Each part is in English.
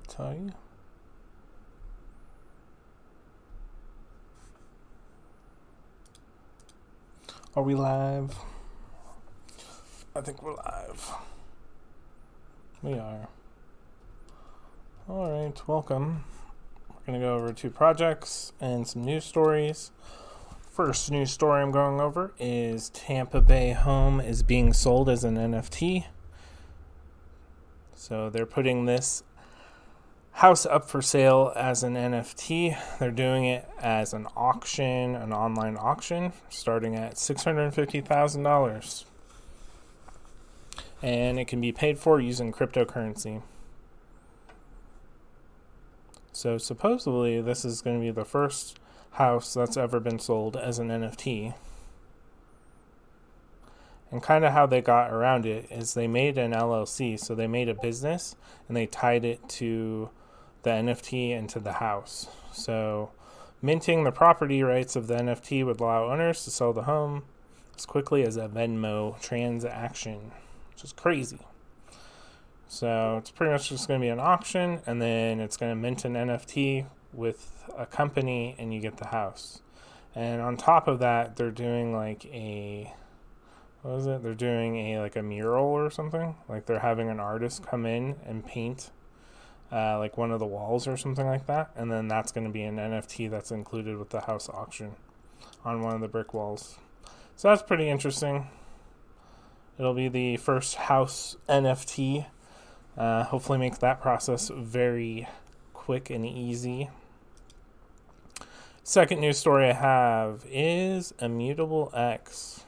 Tie. Are we live? I think we're live. We are. Alright, welcome. We're going to go over 2 projects and some news stories. First news story I'm going over is Tampa Bay home is being sold as an NFT. So they're putting this house up for sale as an NFT. They're doing it as an auction, an online auction, starting at $650,000. And it can be paid for using cryptocurrency. So supposedly this is going to be the first house that's ever been sold as an NFT. And kind of how they got around it is they made an LLC, so they made a business and they tied it to the NFT and to the house. So minting the property rights of the NFT would allow owners to sell the home as quickly as a Venmo transaction, which is crazy. So it's pretty much just going to be an auction, and then it's going to mint an NFT with a company, and you get the house. And on top of that, they're doing like a, what is it? They're doing a like a mural or something. Like they're having an artist come in and paint like one of the walls or something like that, and then that's going to be an NFT that's included with the house auction on one of the brick walls. So that's pretty interesting. It'll be the first house NFT. Hopefully make that process very quick and easy. Second news story I have is Immutable X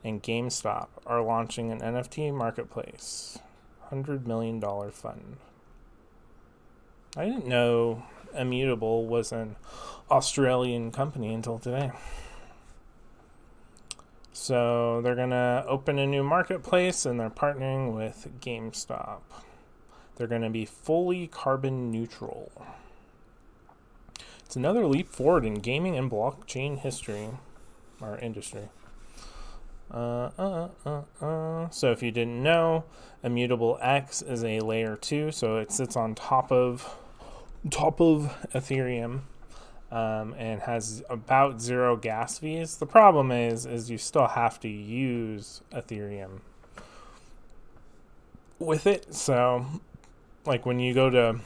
and GameStop are launching an NFT marketplace. $100 million fund. I didn't know Immutable was an Australian company until today. So they're going to open a new marketplace, and they're partnering with GameStop. They're going to be fully carbon neutral. It's another leap forward in gaming and blockchain history, or industry. So if you didn't know, Immutable X is a layer 2, so it sits on top of Ethereum. And has about 0 gas fees. The problem is you still have to use Ethereum with it. So, like when you go to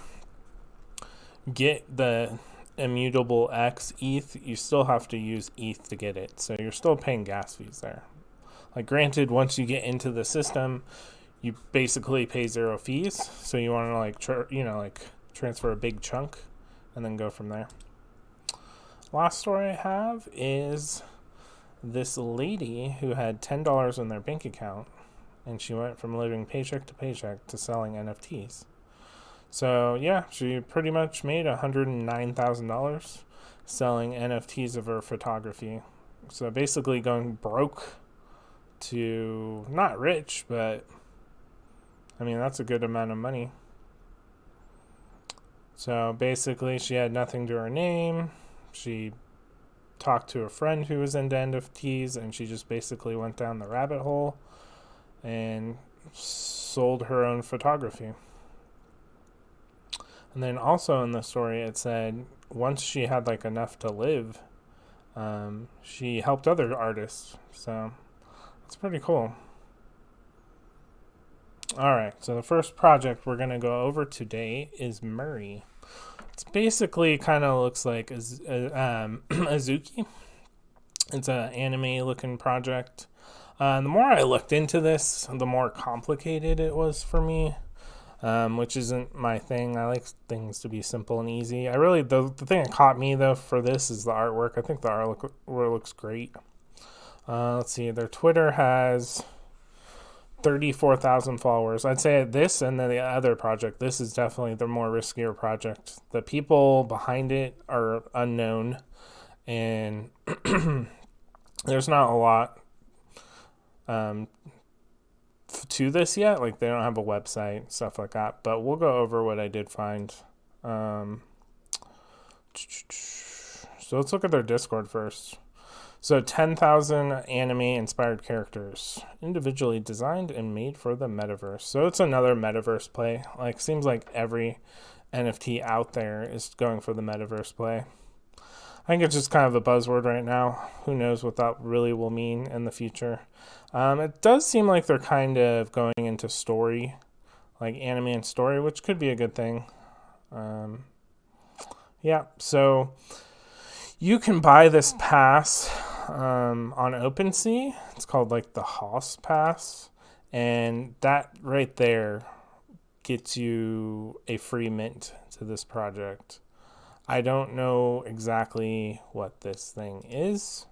get the Immutable X ETH, you still have to use ETH to get it. So you're still paying gas fees there. Like granted, once you get into the system, you basically pay 0 fees. So you want to transfer a big chunk and then go from there. Last story I have is this lady who had $10 in their bank account, and she went from living paycheck to paycheck to selling NFTs. So yeah, she pretty much made $109,000 selling NFTs of her photography. So basically going broke to not rich, but I mean that's a good amount of money. So basically she had nothing to her name. She talked to a friend who was into NFTs, and she just basically went down the rabbit hole and sold her own photography. And then also in the story it said once she had like enough to live, she helped other artists. So it's pretty cool. Alright, so the first project we're going to go over today is Muri. It's basically kind of looks like Azuki. It's an anime-looking project. The more I looked into this, the more complicated it was for me, which isn't my thing. I like things to be simple and easy. The thing that caught me, though, for this is the artwork. I think the artwork looks great. Let's see. Their Twitter has 34,000 followers. I'd say this and then the other project, this is definitely the more riskier project. The people behind it are unknown, and there's not a lot to this yet. Like they don't have a website, stuff like that. But we'll go over what I did find. So let's look at their Discord first. So 10,000 anime-inspired characters, individually designed and made for the metaverse. So it's another metaverse play. Like, seems like every NFT out there is going for the metaverse play. I think it's just kind of a buzzword right now. Who knows what that really will mean in the future. It does seem like they're kind of going into story, like anime and story, which could be a good thing. Yeah, so you can buy this pass on OpenSea. It's called like the Hoss Pass, and that right there gets you a free mint to this project. I don't know exactly what this thing is.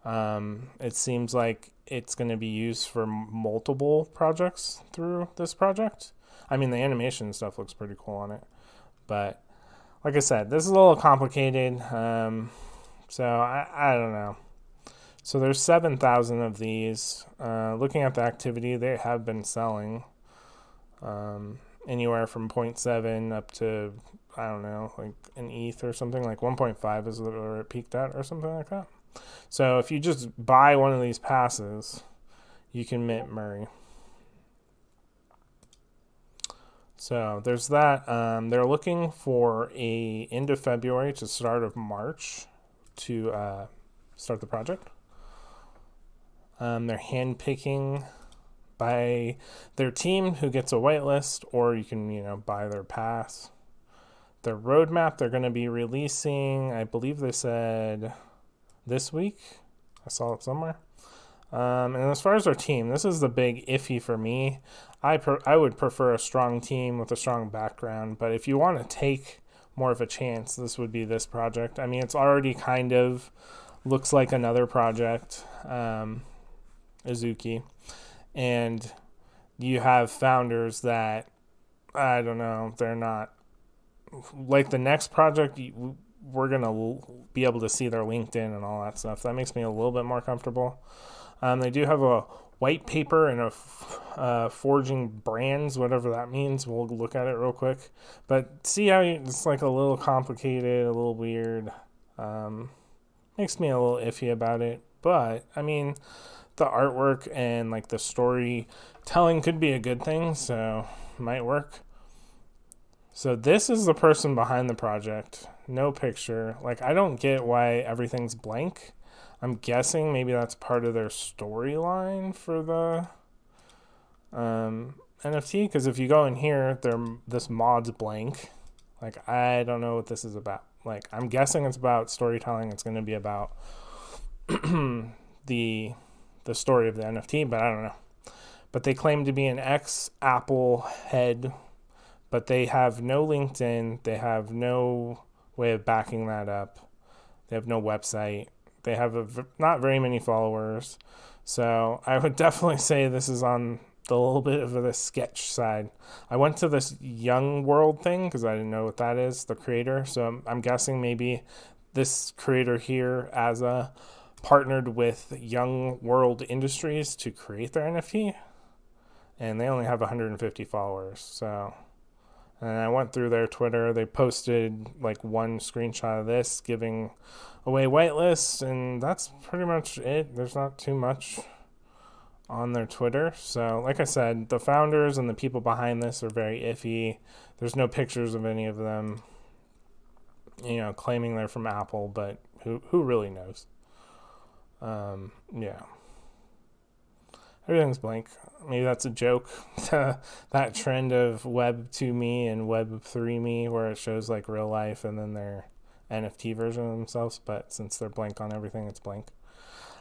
It seems like it's going to be used for multiple projects through this project. I mean, the animation stuff looks pretty cool on it, but like I said, this is a little complicated. So I don't know. So there's 7,000 of these. Looking at the activity, they have been selling anywhere from 0.7 up to, I don't know, like an ETH or something. Like 1.5 is where it peaked at or something like that. So if you just buy one of these passes, you can mint Muri. So there's that. They're looking for a end of February to start of March to start the project. They're handpicking by their team who gets a whitelist, or you can, buy their pass. Their roadmap, they're going to be releasing, I believe they said this week. I saw it somewhere. And as far as our team, this is the big iffy for me. I would prefer a strong team with a strong background, but if you want to take more of a chance, this would be this project. I mean, it's already kind of looks like another project, Azuki, and you have founders that, I don't know, they're not like the next project. We're going to be able to see their LinkedIn and all that stuff. That makes me a little bit more comfortable. They do have a white paper and a forging brands, whatever that means. We'll look at it real quick. But see how it's like a little complicated, a little weird. Makes me a little iffy about it. But, I mean, the artwork and like the storytelling could be a good thing, so might work. So this is the person behind the project. No picture. Like, I don't get why everything's blank. I'm guessing maybe that's part of their storyline for the NFT. Because if you go in here, this mod's blank. Like, I don't know what this is about. Like, I'm guessing it's about storytelling. It's going to be about the story of the NFT, but I don't know. But they claim to be an ex-Apple head, but they have no LinkedIn. They have no way of backing that up. They have no website. They have not very many followers. So I would definitely say this is on the little bit of the sketch side. I went to this Young World thing because I didn't know what that is, the creator. So I'm guessing maybe this creator here, Asa, partnered with Young World Industries to create their NFT. And they only have 150 followers. So, and I went through their Twitter. They posted like one screenshot of this giving away whitelist, and that's pretty much it. There's not too much on their Twitter. So, like I said, the founders and the people behind this are very iffy. There's no pictures of any of them, claiming they're from Apple, but who really knows? Yeah. Everything's blank. Maybe that's a joke. That trend of Web 2 me and Web 3 me, where it shows like real life and then their NFT version of themselves. But since they're blank on everything, it's blank.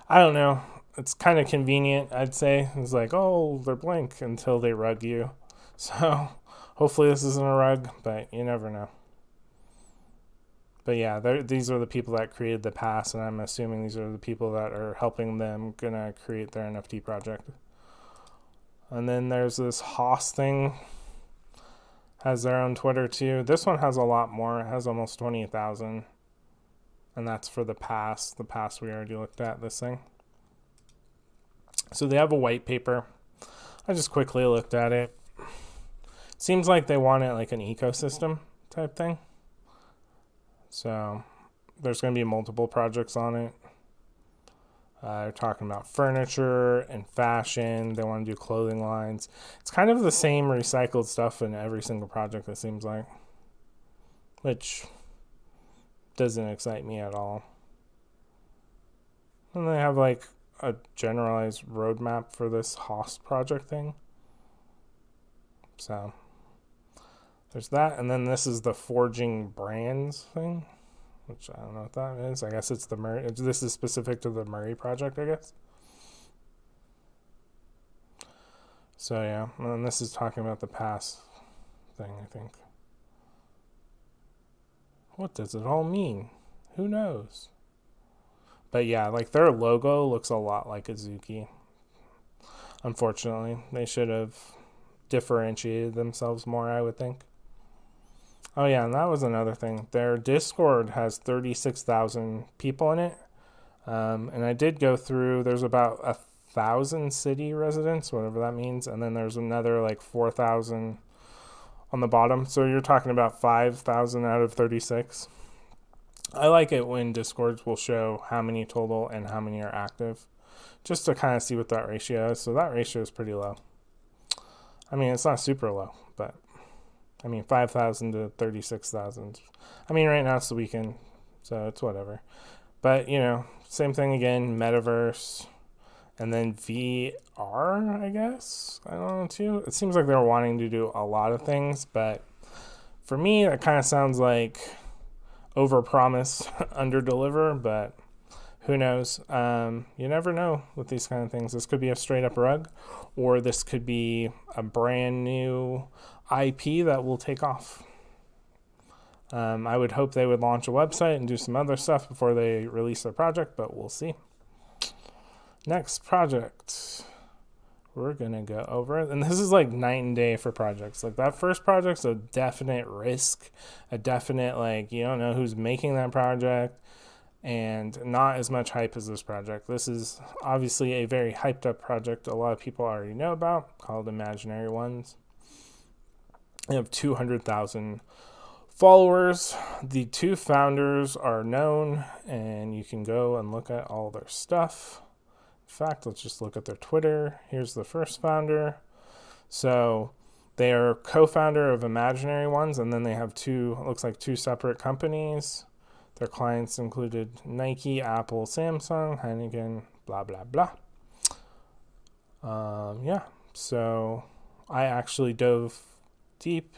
I don't know. It's kind of convenient, I'd say. It's like, oh, they're blank until they rug you. So hopefully this isn't a rug, but you never know. But yeah, these are the people that created the pass, and I'm assuming these are the people that are helping them gonna create their NFT project. And then there's this Hoss thing, has their own Twitter too. This one has a lot more. It has almost 20,000, and that's for the pass. The pass we already looked at. This thing. So they have a white paper. I just quickly looked at it. Seems like they want it like an ecosystem type thing. So there's going to be multiple projects on it. They're talking about furniture and fashion. They want to do clothing lines. It's kind of the same recycled stuff in every single project, it seems like, which doesn't excite me at all. And they have like a generalized roadmap for this Haas project thing. So there's that. And then this is the forging brands thing, which I don't know what that is. I guess it's the Muri. This is specific to the Muri project, I guess. So yeah, and then this is talking about the pass thing, I think. What does it all mean? Who knows? But yeah, like their logo looks a lot like Azuki. Unfortunately, they should have differentiated themselves more, I would think. Oh yeah, and that was another thing. Their Discord has 36,000 people in it. And I did go through, there's about 1,000 city residents, whatever that means. And then there's another like 4,000 on the bottom. So you're talking about 5,000 out of 36. I like it when Discords will show how many total and how many are active, just to kind of see what that ratio is. So that ratio is pretty low. I mean, it's not super low, but I mean, 5,000 to 36,000. I mean, right now it's the weekend, so it's whatever. But, you know, same thing again, metaverse, and then VR, I guess. I don't know, too. It seems like they're wanting to do a lot of things, but for me, that kind of sounds like overpromise, underdeliver, but who knows? You never know with these kind of things. This could be a straight up rug, or this could be a brand new IP that will take off. I would hope they would launch a website and do some other stuff before they release their project, but we'll see. Next project we're going to go over, and this is like night and day for projects. Like that first project's a definite risk, a definite, like, you don't know who's making that project, and not as much hype as this project. This is obviously a very hyped up project a lot of people already know about, called Imaginary Ones. They have 200,000 followers. The two founders are known, and you can go and look at all their stuff. In fact, let's just look at their Twitter. Here's the first founder. So they are co-founder of Imaginary Ones, and then they have two separate companies. Their clients included Nike, Apple, Samsung, Heineken, blah, blah, blah. Yeah, so I actually dove deep.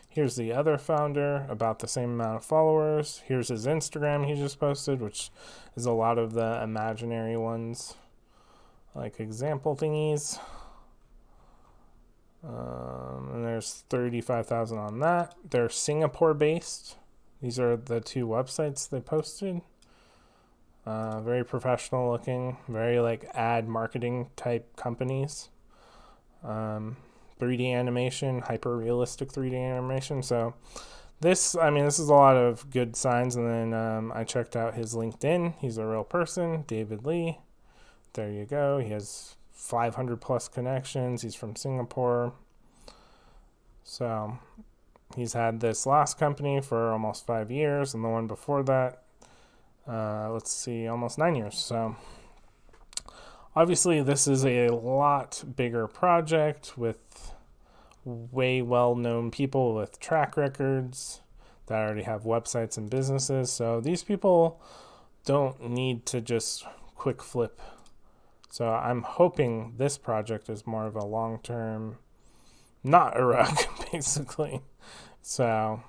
Here's the other founder, about the same amount of followers. Here's his Instagram he just posted, which is a lot of the Imaginary Ones, like example thingies. And there's 35,000 on that. They're Singapore based. These are the two websites they posted. Very professional looking, very like ad marketing type companies. 3D animation, hyper realistic 3D animation. So this is a lot of good signs. And then I checked out his LinkedIn. He's a real person, David Lee. There you go. He has 500 plus connections. He's from Singapore. So he's had this last company for almost 5 years, and the one before that, almost 9 years. So obviously this is a lot bigger project with way well-known people with track records that already have websites and businesses. So these people don't need to just quick flip. So I'm hoping this project is more of a long-term, not a rug, basically. So,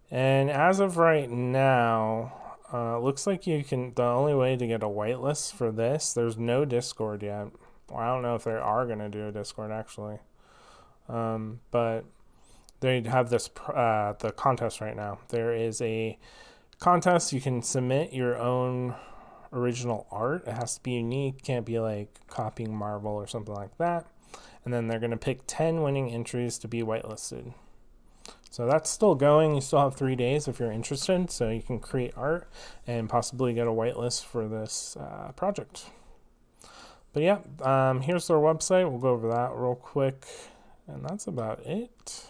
and as of right now, looks like the only way to get a whitelist for this, there's no Discord yet. Well, I don't know if they are going to do a Discord actually. But they have the contest right now. There is a contest. You can submit your own original art. It has to be unique. Can't be like copying Marvel or something like that. And then they're going to pick 10 winning entries to be whitelisted. So that's still going. You still have 3 days if you're interested. So you can create art and possibly get a whitelist for this project. But yeah, here's their website. We'll go over that real quick. And that's about it.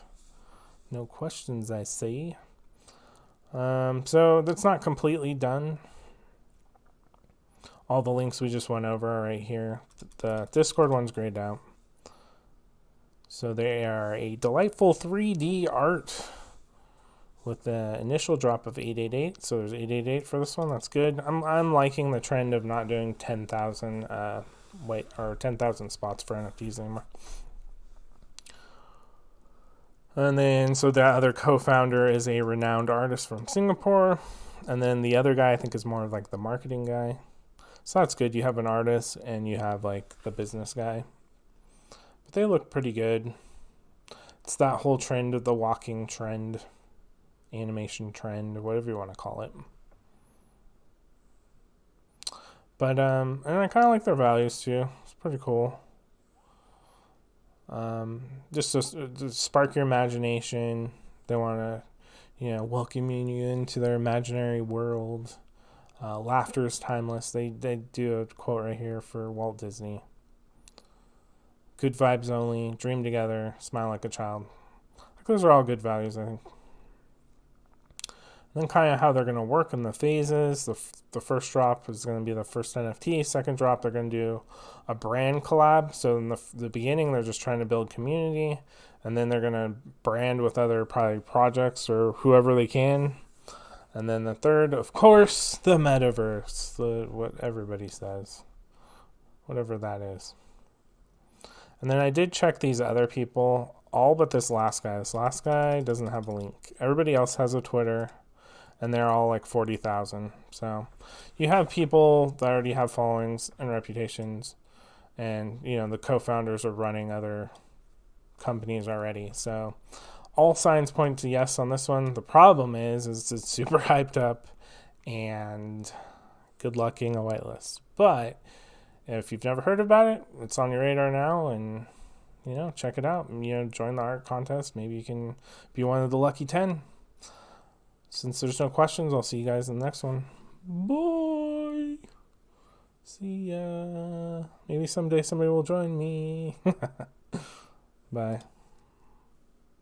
No questions, I see. So that's not completely done. all the links we just went over right here. The Discord one's grayed out. So they are a delightful 3D art with the initial drop of 888. So there's 888 for this one. That's good. I'm liking the trend of not doing 10,000 10,000 spots for NFTs anymore. And then, so the other co-founder is a renowned artist from Singapore. And then the other guy, I think, is more of like the marketing guy. So that's good. You have an artist and you have like the business guy. But they look pretty good. It's that whole trend of the walking trend, animation trend, whatever you want to call it. But, and I kind of like their values too. It's pretty cool. Just to spark your imagination. They want to, welcome you into their imaginary world. Laughter is timeless. They do a quote right here for Walt Disney. Good vibes only. Dream together. Smile like a child. Like, those are all good values, I think. And then kind of how they're going to work in the phases. The first drop is going to be the first NFT. Second drop, they're going to do a brand collab. So in the beginning, they're just trying to build community. And then they're going to brand with other probably projects or whoever they can. And then the third, of course, the metaverse. What everybody says. Whatever that is. And then I did check these other people. All but this last guy. This last guy doesn't have a link. Everybody else has a Twitter. And they're all like 40,000. So you have people that already have followings and reputations. And, the co-founders are running other companies already. So all signs point to yes on this one. The problem is it's super hyped up. And good luck getting a whitelist. But if you've never heard about it, it's on your radar now. And, check it out. Join the art contest. Maybe you can be one of the lucky 10. Since there's no questions, I'll see you guys in the next one. Bye. See ya. Maybe someday somebody will join me. Bye.